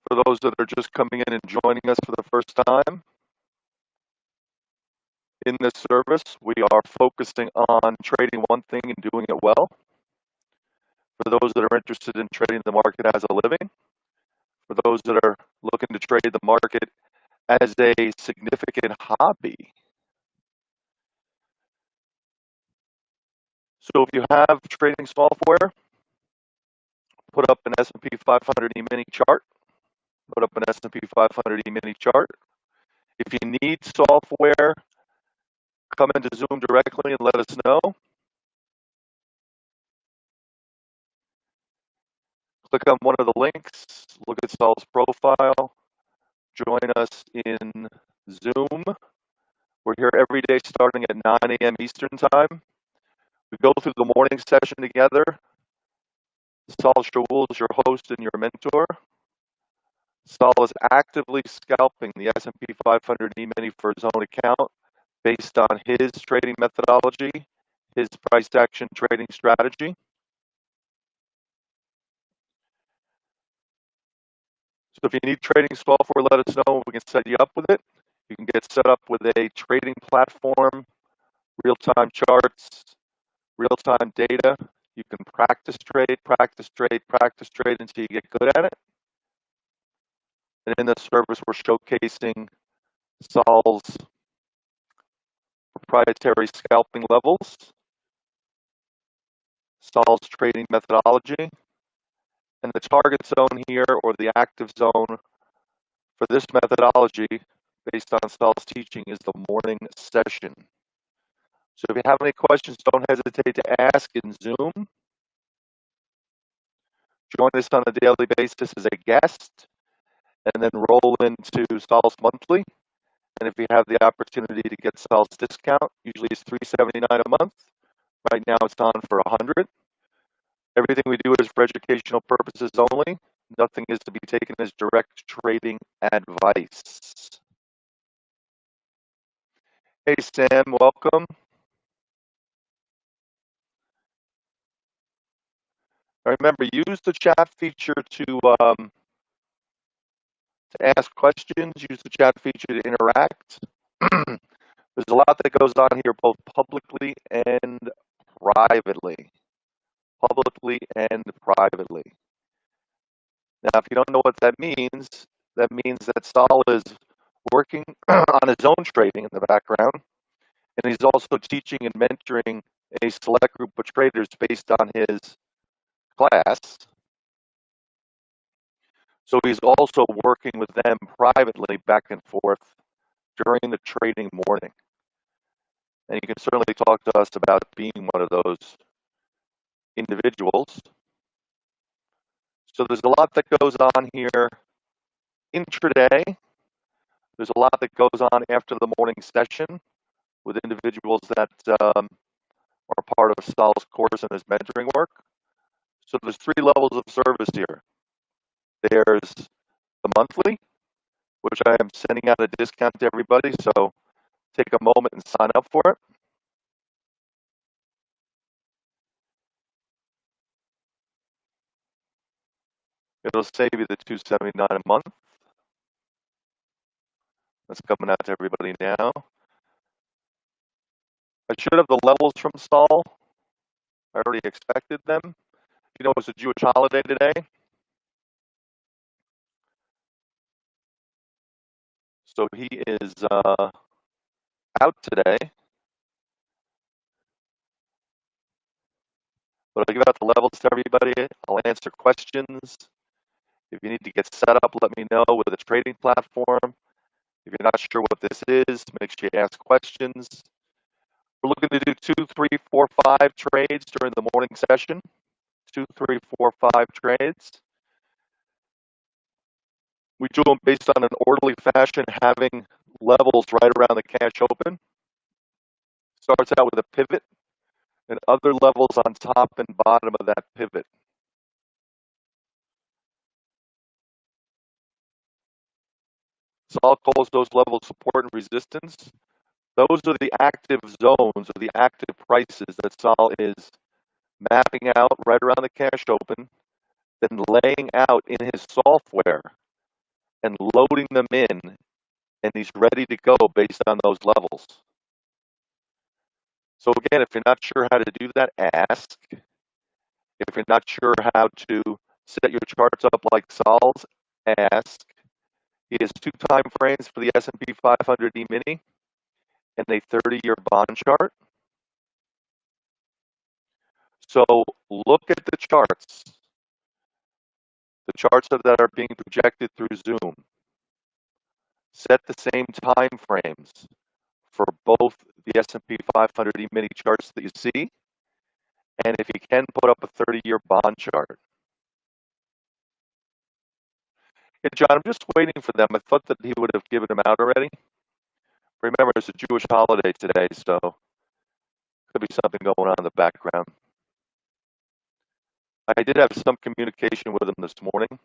For those that are just coming in and joining us for the first time, in this service, we are focusing on trading one thing and doing it well. For those that are interested in trading the market as a living, for those that are looking to trade the market as a significant hobby. So if you have trading software, put up an S&P 500 E-mini chart. Put up an S&P 500 E-mini chart. If you need software, come into Zoom directly and let us know. Click on one of the links, look at Saul's profile, join us in Zoom. We're here every day starting at 9 a.m. Eastern Time. We go through the morning session together. Saul Shaul is your host and your mentor. Saul is actively scalping the S&P 500 E-mini for his own account based on his trading methodology, his price action trading strategy. So if you need trading software, let us know. We can set you up with it. You can get set up with a trading platform, real-time charts, real-time data. You can practice trade until you get good at it. And in this service, we're showcasing Saul's proprietary scalping levels, Saul's trading methodology, and the target zone here, or the active zone for this methodology based on Saul's teaching, is the morning session. So if you have any questions, don't hesitate to ask in Zoom. Join us on a daily basis as a guest, and then roll into Saul's monthly. And if you have the opportunity to get Saul's discount, usually it's $379 a month. Right now it's on for $100. Everything we do is for educational purposes only. Nothing is to be taken as direct trading advice. Hey Sam, welcome. Remember, use the chat feature to ask questions. Use the chat feature to interact. There's a lot that goes on here, both publicly and privately. Publicly and privately. Now, if you don't know what that means that Saul is working on his own trading in the background, and he's also teaching and mentoring a select group of traders based on his class. So he's also working with them privately back and forth during the trading morning. And you can certainly talk to us about being one of those individuals. So there's a lot that goes on here intraday. There's a lot that goes on after the morning session with individuals that are part of Saul's course and his mentoring work. So there's 3 levels of service here. There's the monthly, which I am sending out a discount to everybody, so take a moment and sign up for it. It'll save you the $279 a month. That's coming out to everybody now. I should have the levels from Saul. I already expected them. You know, it's a Jewish holiday today. So he is out today. But I'll give out the levels to everybody. I'll answer questions. If you need to get set up, let me know with a trading platform. If you're not sure what this is, make sure you ask questions. We're looking to do 2, 3, 4, 5 trades during the morning session. 2, 3, 4, 5 trades. We do them based on an orderly fashion, having levels right around the cash open. Starts out with a pivot and other levels on top and bottom of that pivot. Saul calls those levels support and resistance. Those are the active zones or the active prices that Saul is mapping out right around the cash open, then laying out in his software and loading them in, and he's ready to go based on those levels. So again, if you're not sure how to do that, ask. If you're not sure how to set your charts up like Sol's, ask. He has 2 time frames for the S&P 500 E-mini and a 30-year bond chart. So look at the charts that are being projected through Zoom. Set the same time frames for both the S&P 500 E-mini charts that you see, and if you can, put up a 30-year bond chart. Hey, John, I'm just waiting for them. I thought that he would have given them out already. Remember, it's a Jewish holiday today, so could be something going on in the background. I did have some communication with him this morning.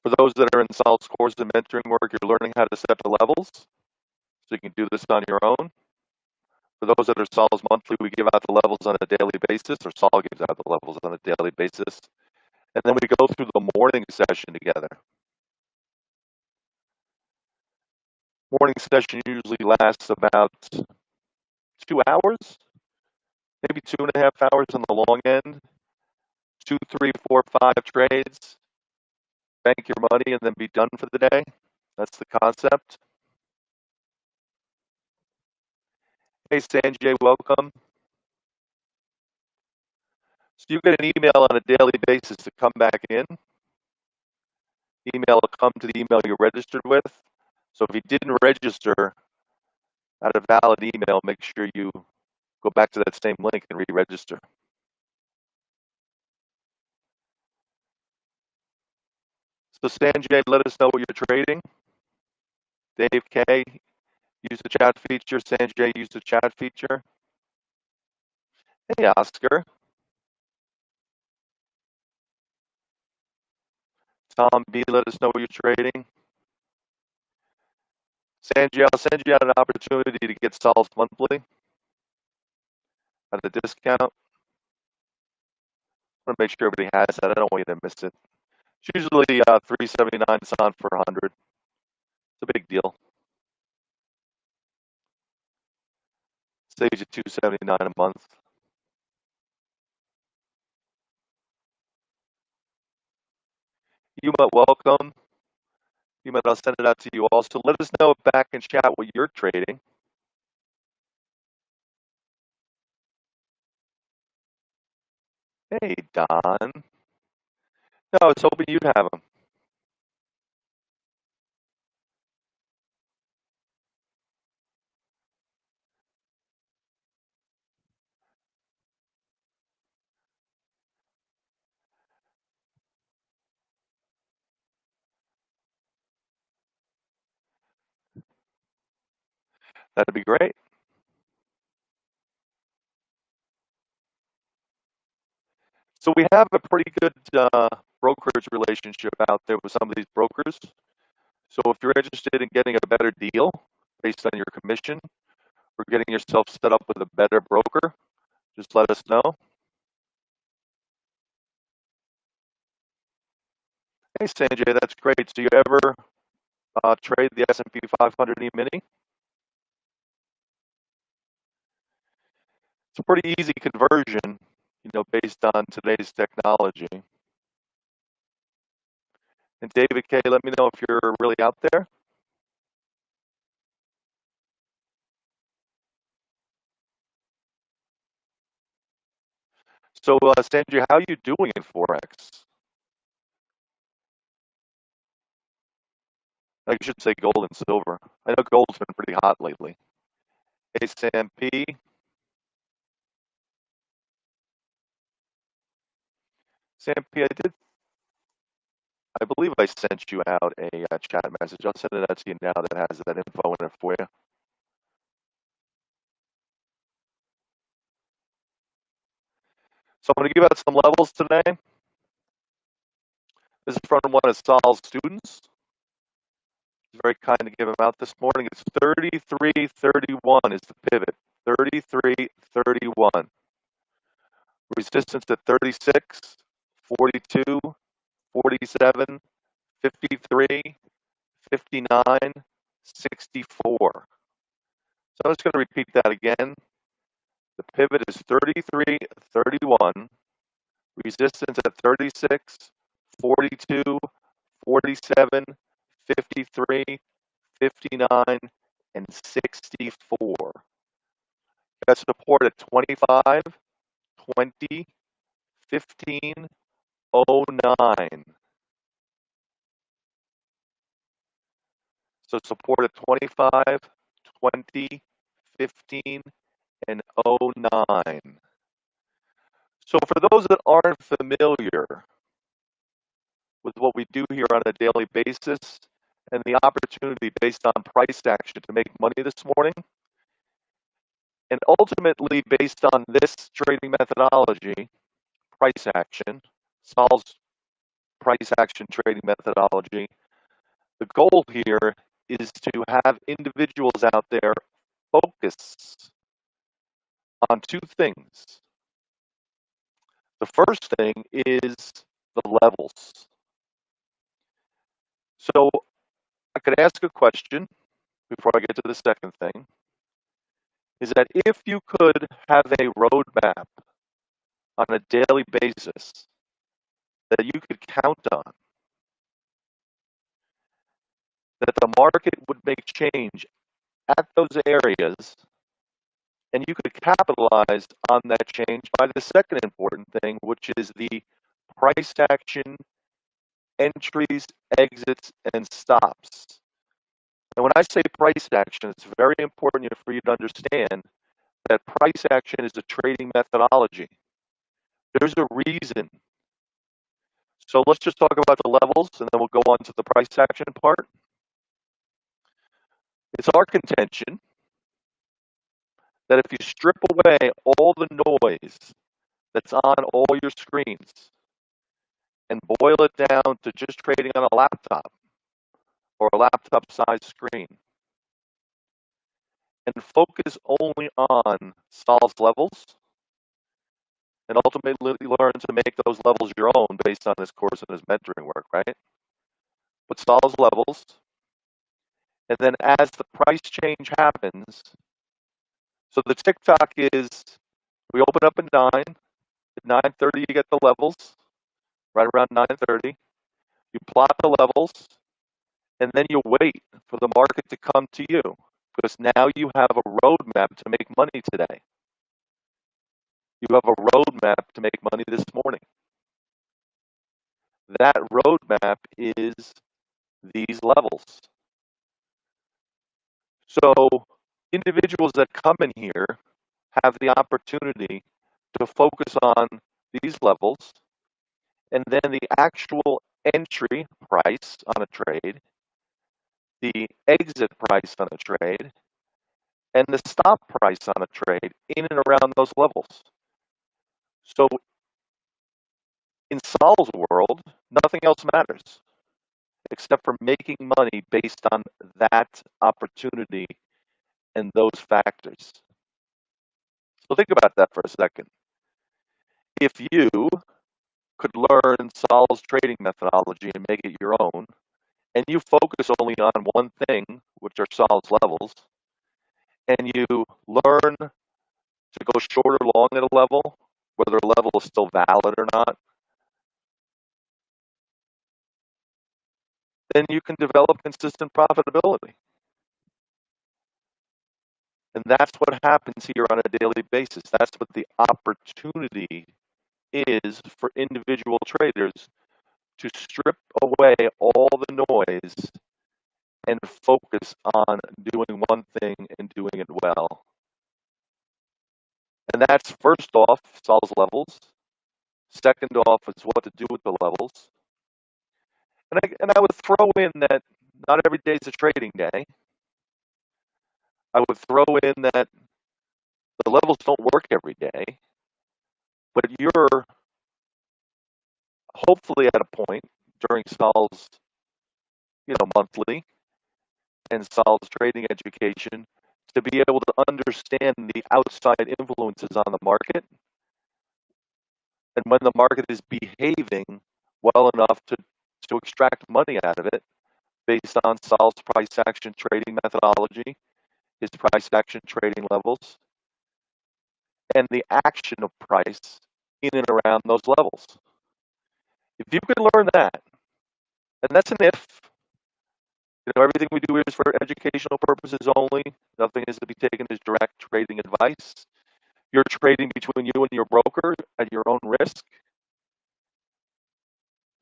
For those that are in Sol's course and mentoring work, you're learning how to set the levels, so you can do this on your own. For those that are Sol's monthly, we give out the levels on a daily basis, or Sol gives out the levels on a daily basis. And then we go through the morning session together. Morning session usually lasts about 2 hours, maybe 2.5 hours on the long end. 2, 3, 4, 5 trades, bank your money, and then be done for the day. That's the concept. Hey, Sanjay, welcome. So you get an email on a daily basis to come back in. Email will come to the email you're registered with. So if you didn't register at a valid email, make sure you go back to that same link and re-register. So Sanjay, let us know what you're trading. Dave K, use the chat feature. Sanjay, use the chat feature. Hey, Oscar. Tom B, let us know what you're trading. Sanjay, I'll send you out an opportunity to get Sol's monthly at a discount. I want to make sure everybody has that. I don't want you to miss it. It's usually $3.79 on for 100. It's a big deal. Saves you $2.79 a month. You might welcome. You might. I'll send it out to you also. Let us know back in chat what you're trading. Hey, Don. No, I was hoping you'd have them. That'd be great. So we have a pretty good brokerage relationship out there with some of these brokers. So if you're interested in getting a better deal based on your commission or getting yourself set up with a better broker, just let us know. Hey, Sanjay, that's great. So you ever trade the S&P 500 E-mini? It's a pretty easy conversion, based on today's technology. And David K, let me know if you're really out there. So, Sanjay, how are you doing in Forex? I should say gold and silver. I know gold's been pretty hot lately. Hey, Sam P. Sam P, I believe I sent you out a chat message. I'll send it out to you now that has that info in it for you. So I'm going to give out some levels today. This is from one of Sol's students. He's very kind to give them out this morning. It's 33.31 is the pivot. 33.31. Resistance at 36, 42, 47, 53, 59, 64. So I'm just going to repeat that again. The pivot is 33.31. Resistance at 36, 42, 47, 53, 59, and 64. Got support at 25, 20, 15, 09. So support at 25, 20, 15, and 09. So for those that aren't familiar with what we do here on a daily basis and the opportunity based on price action to make money this morning, and ultimately based on this trading methodology, price action, Saul's price action trading methodology, the goal here is to have individuals out there focus on two things. The first thing is the levels. So I could ask a question before I get to the second thing, is that if you could have a roadmap on a daily basis that you could count on, that the market would make change at those areas, and you could capitalize on that change by the second important thing, which is the price action, entries, exits, and stops. And when I say price action, it's very important for you to understand that price action is a trading methodology. There's a reason. So let's just talk about the levels, and then we'll go on to the price action part. It's our contention that if you strip away all the noise that's on all your screens and boil it down to just trading on a laptop or a laptop-sized screen and focus only on Saul's levels and ultimately learn to make those levels your own based on this course and his mentoring work, right? But Saul's levels, and then as the price change happens, so the TikTok is, we open up at 9, at 9:30 you get the levels, right around 9:30. You plot the levels, and then you wait for the market to come to you, because now you have a roadmap to make money today. You have a roadmap to make money this morning. That roadmap is these levels. So individuals that come in here have the opportunity to focus on these levels, and then the actual entry price on a trade, the exit price on a trade, and the stop price on a trade in and around those levels. So in Saul's world, nothing else matters except for making money based on that opportunity and those factors. So think about that for a second. If you could learn Saul's trading methodology and make it your own, and you focus only on one thing, which are Saul's levels, and you learn to go short or long at a level, whether a level is still valid or not, then you can develop consistent profitability. And that's what happens here on a daily basis. That's what the opportunity is for individual traders to strip away all the noise and focus on doing one thing and doing it well. And that's first off, Saul's levels. Second off is what to do with the levels. And I would throw in that not every day is a trading day. I would throw in that the levels don't work every day, but you're hopefully at a point during Saul's, monthly and Saul's trading education to be able to understand the outside influences on the market, and when the market is behaving well enough to extract money out of it based on Sol's price action trading methodology, his price action trading levels, and the action of price in and around those levels. If you can learn that, and that's an if, everything we do is for educational purposes only. Nothing is to be taken as direct trading advice. You're trading between you and your broker at your own risk.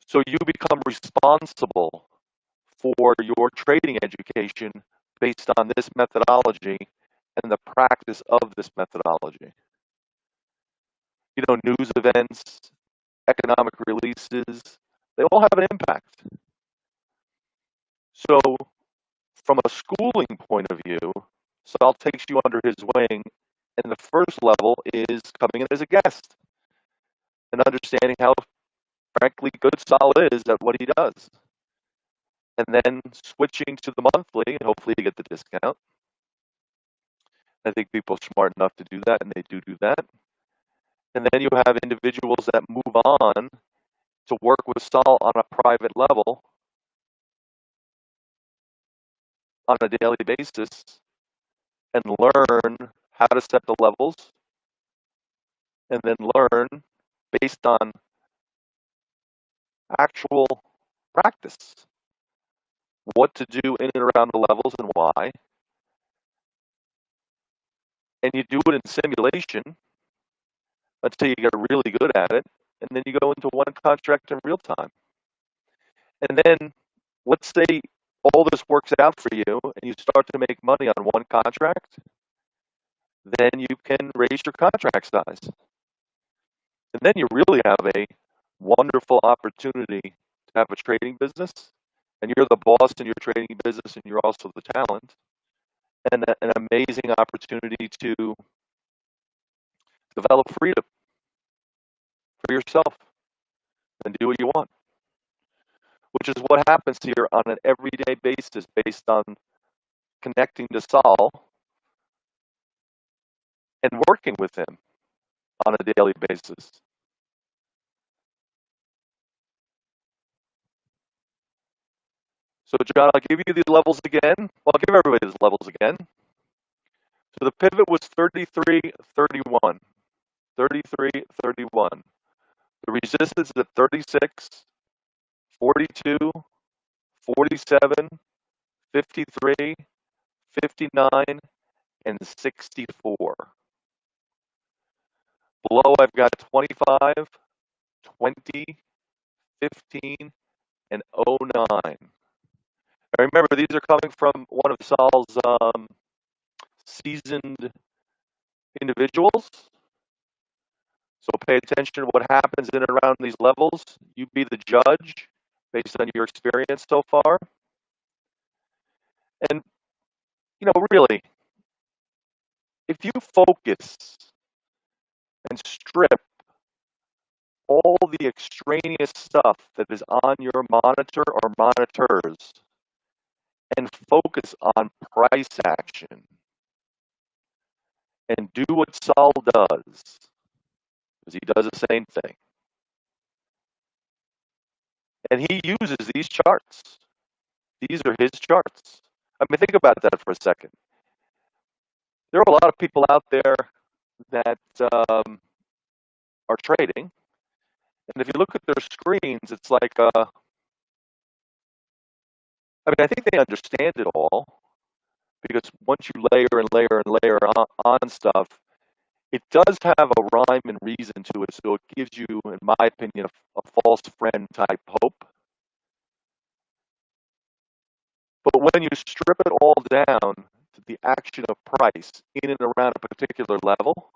So you become responsible for your trading education based on this methodology and the practice of this methodology. News events, economic releases, they all have an impact. So from a schooling point of view, Saul takes you under his wing, and the first level is coming in as a guest and understanding how, frankly, good Saul is at what he does. And then switching to the monthly, and hopefully you get the discount. I think people are smart enough to do that, and they do that. And then you have individuals that move on to work with Saul on a private level on a daily basis and learn how to set the levels, and then learn based on actual practice what to do in and around the levels and why. And you do it in simulation until you get really good at it, and then you go into one contract in real time. And then let's say all this works out for you and you start to make money on one contract, then you can raise your contract size. And then you really have a wonderful opportunity to have a trading business, and you're the boss in your trading business, and you're also the talent, and an amazing opportunity to develop freedom for yourself and do what you want, which is what happens here on an everyday basis based on connecting to Saul and working with him on a daily basis. So, John, I'll give you these levels again. Well, I'll give everybody these levels again. So the pivot was 33.31. 33.31. The resistance is at 36, 42, 47, 53, 59, and 64. Below, I've got 25, 20, 15, and 09. Now remember, these are coming from one of Saul's seasoned individuals. So pay attention to what happens in and around these levels. You be the judge based on your experience so far. And, really, if you focus and strip all the extraneous stuff that is on your monitor or monitors and focus on price action and do what Saul does, because he does the same thing. And he uses these charts. These are his charts. I mean, think about that for a second. There are a lot of people out there that are trading, and if you look at their screens, it's like, I think they understand it all, because once you layer and layer and layer on stuff, it does have a rhyme and reason to it, so it gives you, in my opinion, a false friend type hope. But when you strip it all down to the action of price in and around a particular level,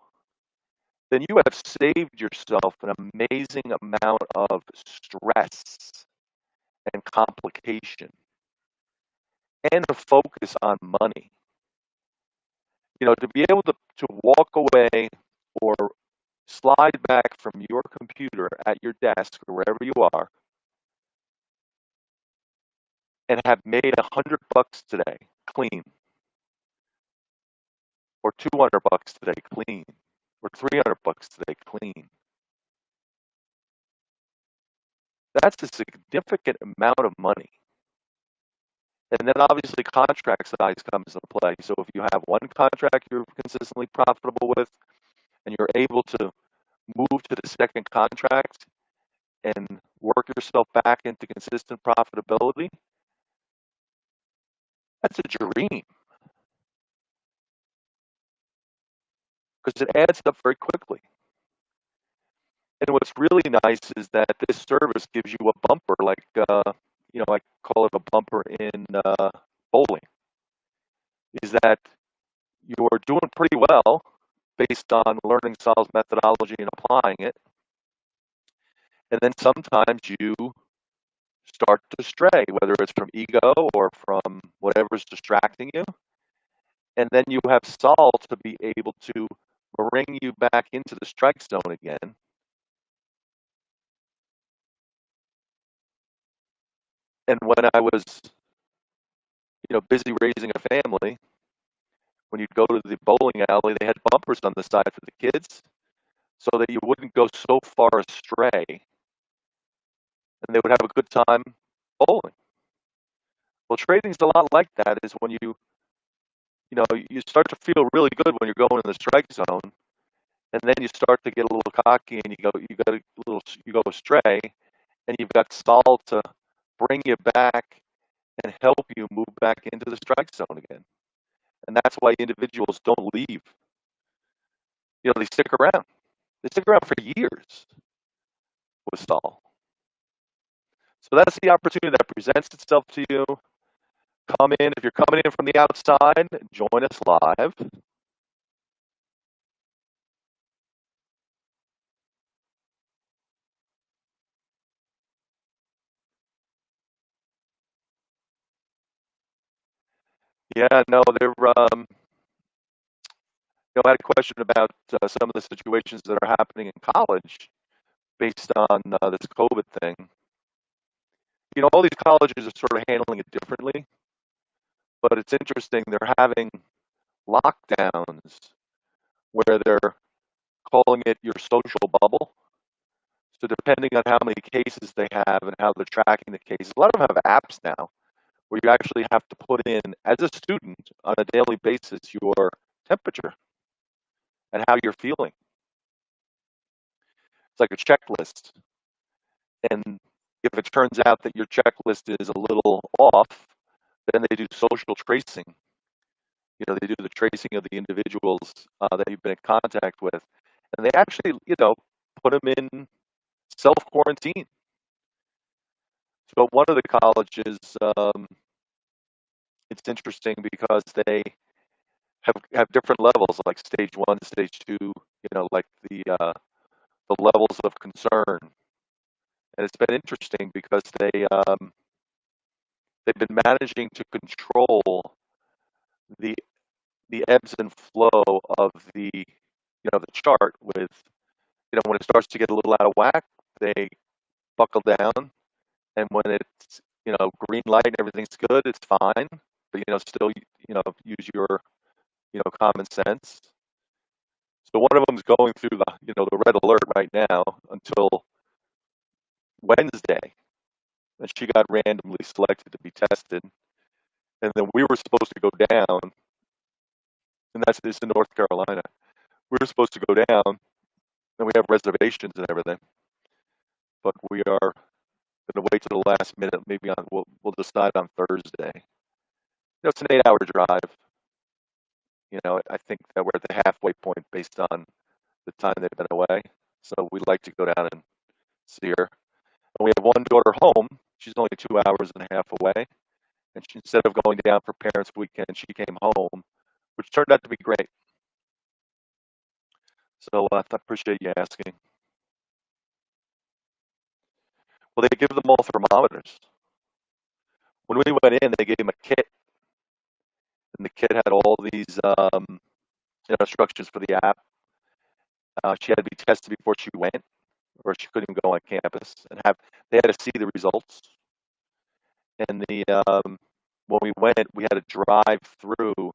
then you have saved yourself an amazing amount of stress and complication and a focus on money. To be able to walk away or slide back from your computer at your desk or wherever you are and have made $100 today, clean, or $200 today clean, or $300 today clean. That's a significant amount of money. And then obviously contract size comes into play. So if you have one contract you're consistently profitable with, and you're able to move to the second contract and work yourself back into consistent profitability, that's a dream, because it adds up very quickly. And what's really nice is that this service gives you a bumper, like, I call it a bumper in bowling, is that you're doing pretty well based on learning Sal's methodology and applying it. And then sometimes you start to stray, whether it's from ego or from whatever's distracting you. And then you have Sal to be able to bring you back into the strike zone again. And when I was, busy raising a family, when you'd go to the bowling alley, they had bumpers on the side for the kids so that you wouldn't go so far astray, and they would have a good time bowling. Well, trading's a lot like that, is when you start to feel really good when you're going in the strike zone, and then you start to get a little cocky and you go astray, and you've got Saul to bring you back and help you move back into the strike zone again. And that's why individuals don't leave. They stick around. They stick around for years with Saul. So that's the opportunity that presents itself to you. Come in. If you're coming in from the outside, join us live. Yeah, no, I had a question about some of the situations that are happening in college based on this COVID thing. All these colleges are sort of handling it differently, but it's interesting. They're having lockdowns where they're calling it your social bubble. So depending on how many cases they have and how they're tracking the cases, a lot of them have apps now where you actually have to put in, as a student, on a daily basis, your temperature and how you're feeling. It's like a checklist. And if it turns out that your checklist is a little off, then they do social tracing. They do the tracing of the individuals that you've been in contact with. And they actually, put them in self-quarantine. So one of the colleges, it's interesting because they have different levels, like stage 1, stage 2, like the levels of concern. And it's been interesting because they've been managing to control the ebbs and flow of the chart with, when it starts to get a little out of whack, they buckle down. And when it's, green light and everything's good, it's fine. But, still, use your, common sense. So one of them's going through the red alert right now until Wednesday. And she got randomly selected to be tested. And then we were supposed to go down, and that's this in North Carolina. We were supposed to go down, and we have reservations and everything. But we are going to wait till the last minute. Maybe we'll decide on Thursday. It's an 8-hour drive. I think that we're at the halfway point based on the time they've been away. So we'd like to go down and see her. And we have one daughter home. She's only 2 hours and a half away. And instead of going down for Parents' Weekend, she came home, which turned out to be great. So I appreciate you asking. Well, they give them all thermometers. When we went in, they gave them a kit. And the kit had all these instructions for the app. She had to be tested before she went, or she couldn't even go on campus. And they had to see the results. And when we went, we had to drive through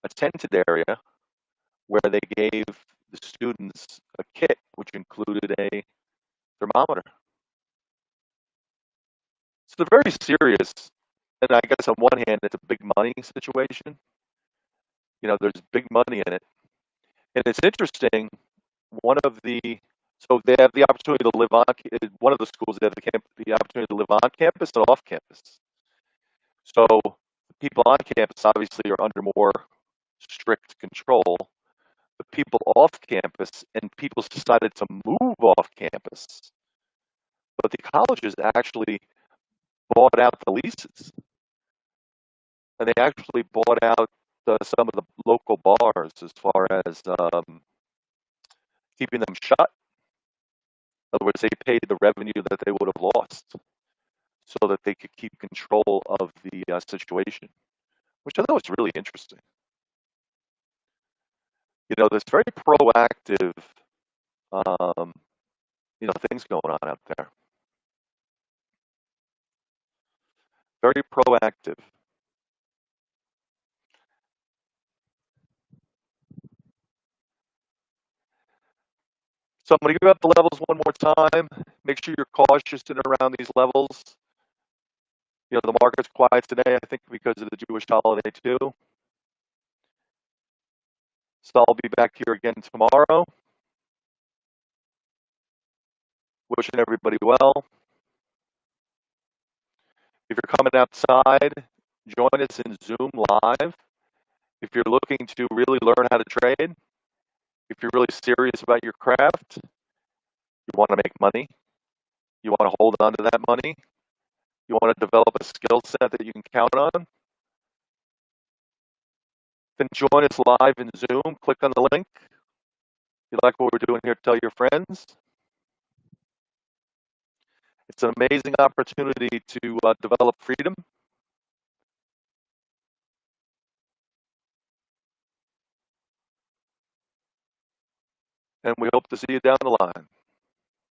a tented area where they gave the students a kit which included a thermometer. So they're very serious, and I guess on one hand it's a big money situation. You know, there's big money in it, and it's interesting. One of the so they have the opportunity to live on one of the schools. They have the opportunity to live on campus and off campus. So people on campus obviously are under more strict control. The people off campus and people decided to move off campus, but the colleges actually bought out the leases, and they actually bought out some of the local bars as far as keeping them shut. In other words, they paid the revenue that they would have lost so that they could keep control of the situation, which I thought was really interesting. You know, there's very proactive, um, things going on out there. Very proactive. So I'm going to give out the levels one more time. Make sure you're cautious in and around these levels. You know, the market's quiet today, I think, because of the Jewish holiday too. So I'll be back here again tomorrow. Wishing everybody well. If you're coming outside, join us in Zoom live. If you're looking to really learn how to trade, if you're really serious about your craft, you want to make money, you want to hold on to that money, you want to develop a skill set that you can count on, then join us live in Zoom. Click on the link. If you like what we're doing here, tell your friends. It's an amazing opportunity to develop freedom. And we hope to see you down the line.